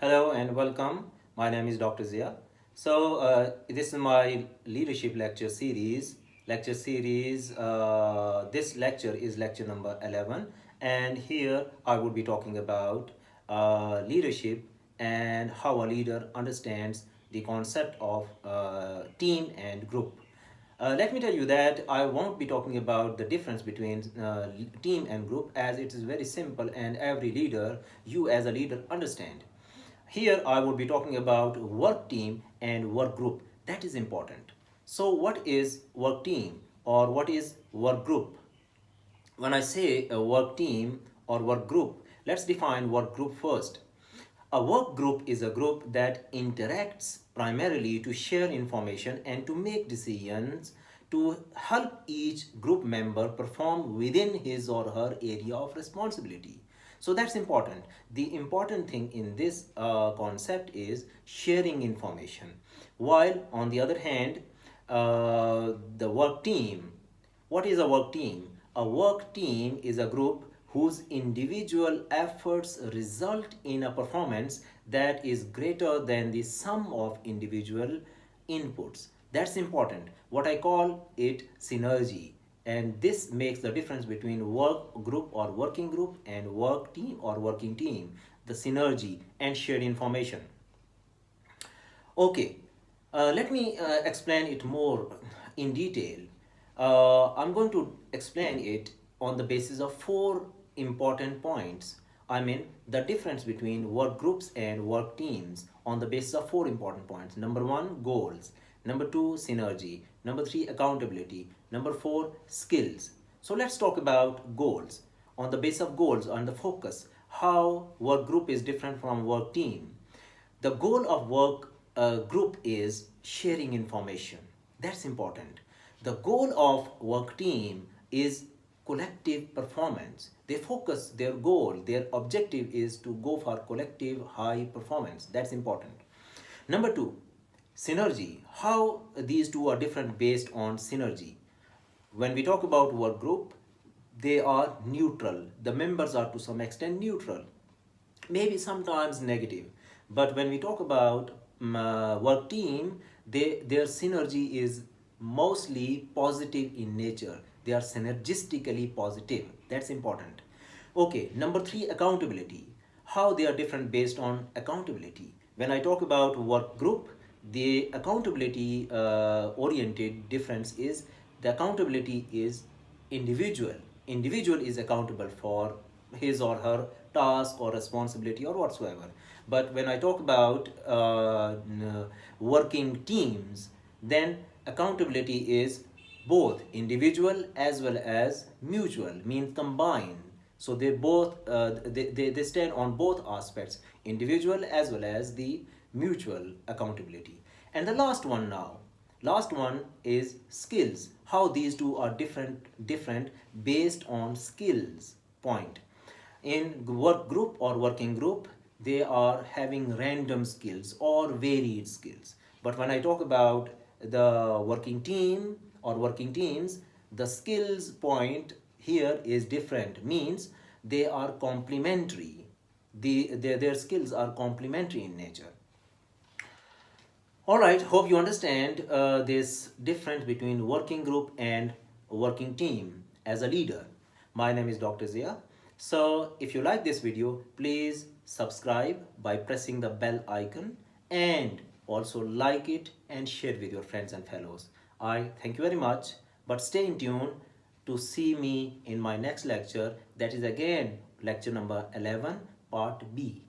Hello and welcome. My name is Dr. Zia. This is my leadership lecture series. This lecture is lecture number 11, and here I would be talking about leadership and how a leader understands the concept of team and group. Let me tell you that I won't be talking about the difference between team and group, as it is very simple and every leader, you as a leader, understand. Here I would be talking about work team and work group. That is important. So what is work team or what is work group? When I say a work team or work group, let's define work group first. A work group is a group that interacts primarily to share information and to make decisions to help each group member perform within his or her area of responsibility. So that's important. The important thing in this concept is sharing information. While on the other hand, the work team, what is a work team? A work team is a group whose individual efforts result in a performance that is greater than the sum of individual inputs. That's important. What I call it synergy. And this makes the difference between work group or working group and work team or working team. The synergy and shared information. Okay, let me explain it more in detail. I'm going to explain it on the basis of four important points. I mean, the difference between work groups and work teams on the basis of four important points. Number one, goals. Number two, synergy. Number three, accountability. Number four, skills. So let's talk about goals. On the basis of goals, on the focus, how work group is different from work team. The goal of work group is sharing information. That's important. The goal of work team is collective performance. They focus their goal, their objective is to go for collective high performance. That's important. Number two, synergy. How these two are different based on synergy. When we talk about work group, they are neutral. The members are to some extent neutral, maybe sometimes negative. But when we talk about work team, their synergy is mostly positive in nature. They are synergistically positive. That's important. Okay, number three, accountability. How they are different based on accountability. When I talk about work group, the accountability oriented difference is the accountability is individual. Individual is accountable for his or her task or responsibility or whatsoever. But when I talk about working teams, then accountability is both individual as well as mutual, means combined. So they both they stand on both aspects, individual as well as the mutual accountability. And the last one is skills. How these two are different based on skills point. In work group or working group, they are having random skills or varied skills. But when I talk about the working team or working teams, the skills point here is different, means they are complementary. Their skills are complementary in nature. All right, hope you understand this difference between working group and working team as a leader. My name is Dr. Zia. So if you like this video, please subscribe by pressing the bell icon and also like it and share with your friends and fellows. I thank you very much, but stay in tune to see me in my next lecture, that is again lecture number 11, part B.